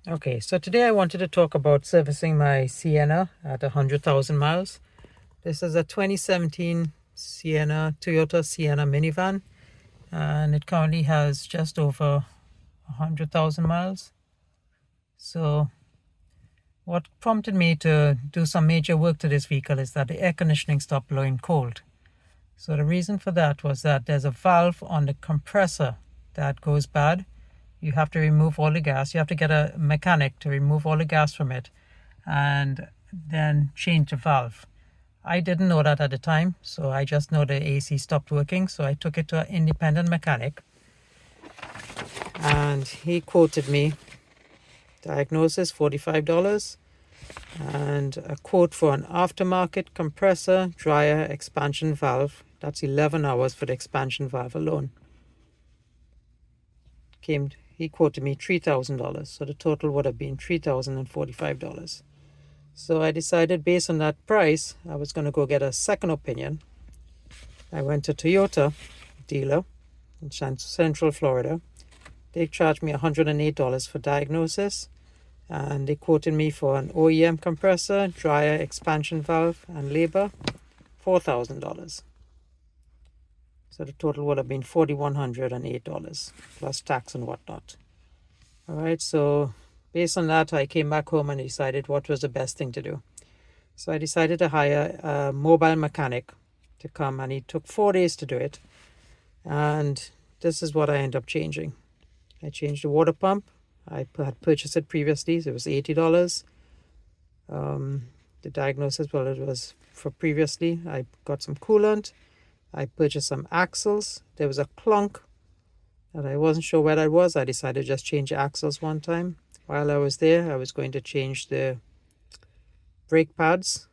Okay, so today I wanted to talk about servicing my Sienna at 100,000 miles. This is a 2017 Toyota Sienna minivan, and it currently has just over 100,000 miles. So what prompted me to do some major work to this vehicle is that the air conditioning stopped blowing cold. So the reason for that was that there's a valve on the compressor that goes bad. You have to remove all the gas. You have to get a mechanic to remove all the gas from it and then change the valve. I didn't know that at the time, so I just know the AC stopped working. So I took it to an independent mechanic, and he quoted me diagnosis $45 and a quote for an aftermarket compressor dryer expansion valve. That's 11 hours for the expansion valve alone. He quoted me $3,000, so the total would have been $3,045. So I decided, based on that price, I was going to go get a second opinion. I went to Toyota dealer in Central Florida. They charged me $108 for diagnosis, and they quoted me for an OEM compressor, dryer expansion valve, and labor, $4,000. So the total would have been $4,108 plus tax and whatnot. All right, so based on that, I came back home and decided what was the best thing to do. So I decided to hire a mobile mechanic to come, and he took 4 days to do it. And this is what I ended up changing. I changed the water pump. I had purchased it previously, so it was $80. The diagnosis, well, it was for previously. I got some coolant. I purchased some axles. There was a clunk that I wasn't sure where that was. I decided to just change the axles one time. While I was there, I was going to change the brake pads,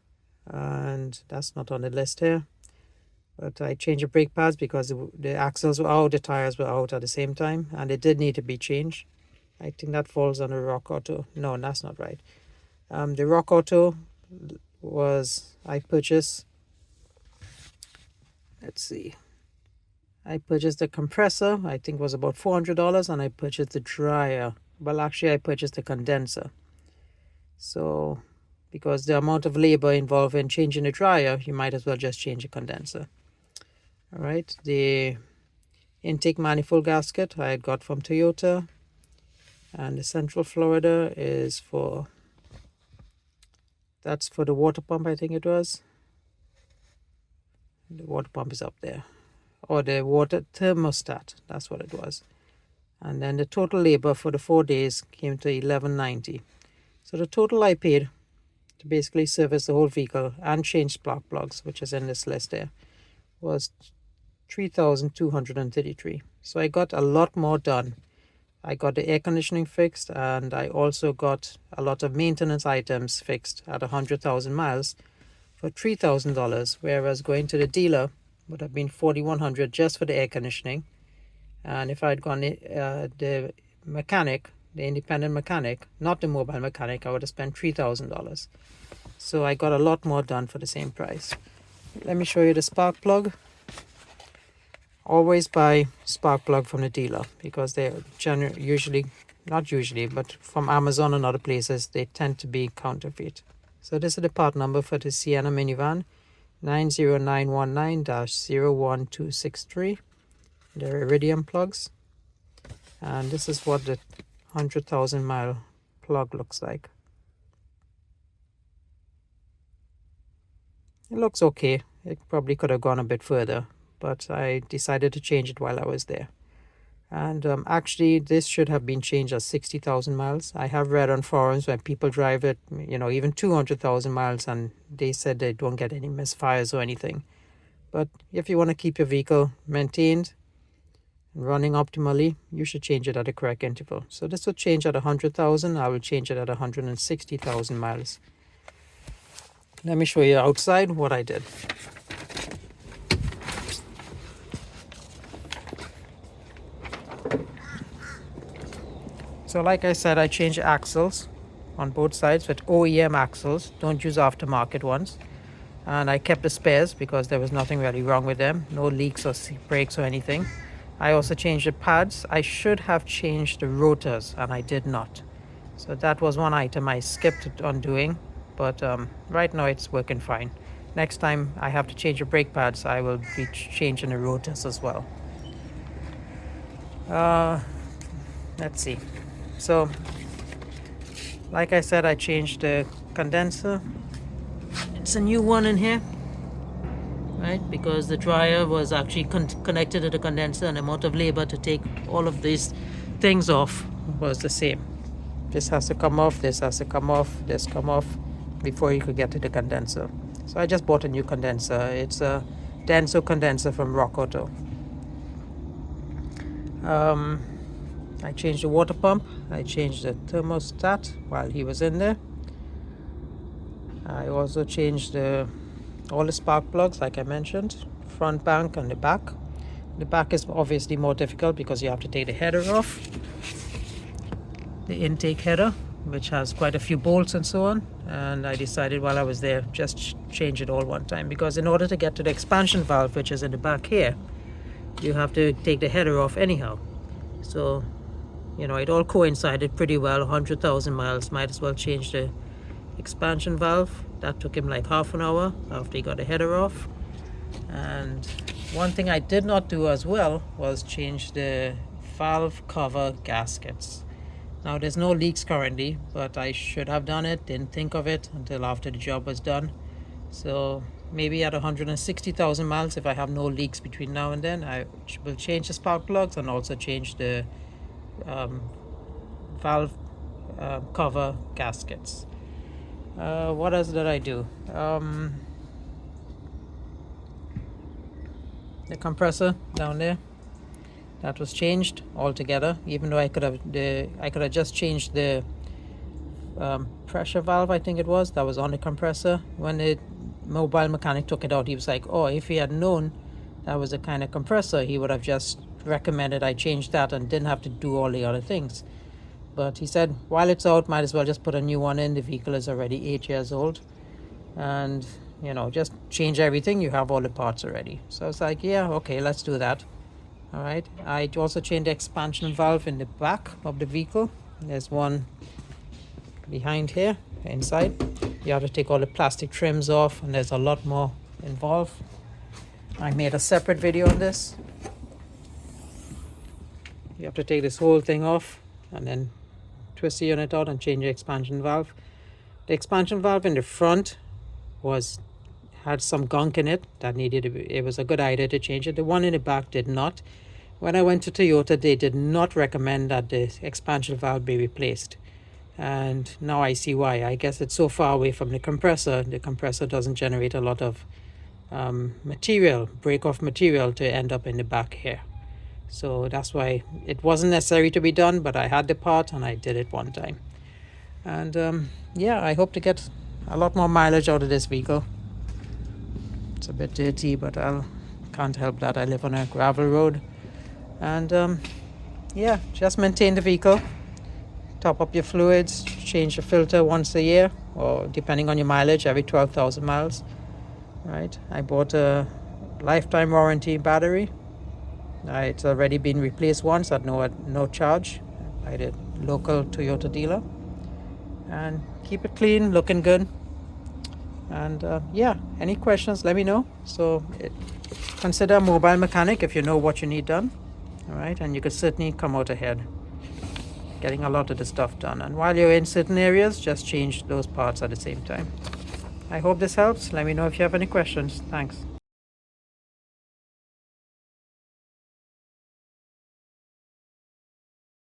and that's not on the list here. But I changed the brake pads because the axles were out, the tires were out at the same time, and it did need to be changed. I think that falls under Rock Auto. No, that's not right. The Rock Auto was, I purchased, let's see, I purchased the compressor, I think was about $400, and I purchased the dryer. Well, actually, I purchased the condenser. So, because the amount of labor involved in changing the dryer, you might as well just change the condenser. All right, the intake manifold gasket I had got from Toyota, and the Central Florida is that's for the water pump, I think it was. The water pump is up there. Or the water thermostat, that's what it was. And then the total labor for the 4 days came to $1,190. So the total I paid to basically service the whole vehicle and change spark plugs, which is in this list there, was $3,233. So I got a lot more done. I got the air conditioning fixed, and I also got a lot of maintenance items fixed at 100,000 miles for $3,000, whereas going to the dealer would have been $4,100 just for the air conditioning. And if I'd gone the mechanic, the independent mechanic, not the mobile mechanic, I would have spent $3,000. So I got a lot more done for the same price. Let me show you the spark plug. Always buy spark plug from the dealer, because they're usually, not usually, but from Amazon and other places, they tend to be counterfeit. So this is the part number for the Sienna minivan, 90919-01263. They're iridium plugs, and this is what the 100,000 mile plug looks like. It looks okay. It probably could have gone a bit further, but I decided to change it while I was there. And actually, this should have been changed at 60,000 miles. I have read on forums when people drive it, even 200,000 miles, and they said they don't get any misfires or anything. But if you want to keep your vehicle maintained and running optimally, you should change it at the correct interval. So this will change at 100,000. I will change it at 160,000 miles. Let me show you outside what I did. So like I said, I changed axles on both sides with OEM axles. Don't use aftermarket ones. And I kept the spares because there was nothing really wrong with them. No leaks or brakes or anything. I also changed the pads. I should have changed the rotors, and I did not. So that was one item I skipped on doing, but right now it's working fine. Next time I have to change the brake pads, I will be changing the rotors as well. Let's see. So like I said, I changed the condenser. It's a new one in here, right? Because the dryer was actually connected to the condenser, and the amount of labor to take all of these things off was the same. This has to come off, this has to come off, this come off before you could get to the condenser. So I just bought a new condenser. It's a Denso condenser from Rock Auto. I changed the water pump. I changed the thermostat while he was in there. I also changed all the spark plugs, like I mentioned, front bank and the back. The back is obviously more difficult because you have to take the header off, the intake header, which has quite a few bolts and so on. And I decided while I was there, just change it all one time, because in order to get to the expansion valve, which is in the back here, you have to take the header off anyhow. So, you know, it all coincided pretty well. 100,000 miles, might as well change the expansion valve. That took him like half an hour after he got the header off. And one thing I did not do as well was change the valve cover gaskets. Now there's no leaks currently, but I should have done it. Didn't think of it until after the job was done. So maybe at 160,000 miles, if I have no leaks between now and then, I will change the spark plugs and also change the valve cover gaskets. What else did I do? The compressor down there, that was changed altogether. Even though I could have just changed the pressure valve, I think it was, that was on the compressor. When the mobile mechanic took it out, he was like, oh, if he had known that was the kind of compressor, he would have just recommended I change that and didn't have to do all the other things. But he said, while it's out, might as well just put a new one in. The vehicle is already 8 years old, and you know, just change everything. You have all the parts already. So I was like, yeah, okay, let's do that. All right. I also changed the expansion valve in the back of the vehicle. There's one behind here, inside. You have to take all the plastic trims off, and there's a lot more involved. I made a separate video on this. You have to take this whole thing off and then twist the unit out and change the expansion valve. The expansion valve in the front had some gunk in it that needed to be, it was a good idea to change it. The one in the back did not. When I went to Toyota, they did not recommend that the expansion valve be replaced. And now I see why. I guess it's so far away from the compressor. The compressor doesn't generate a lot of break-off material to end up in the back here. So that's why it wasn't necessary to be done, but I had the part and I did it one time. And yeah, I hope to get a lot more mileage out of this vehicle. It's a bit dirty, but I can't help that. I live on a gravel road. And yeah, just maintain the vehicle. Top up your fluids, change the filter once a year, or depending on your mileage, every 12,000 miles. Right? I bought a lifetime warranty battery. It's already been replaced once at no charge by the local Toyota dealer. And keep it clean, looking good. And yeah, any questions, let me know. So consider a mobile mechanic if you know what you need done. All right, and you could certainly come out ahead getting a lot of the stuff done. And while you're in certain areas, just change those parts at the same time. I hope this helps. Let me know if you have any questions. Thanks.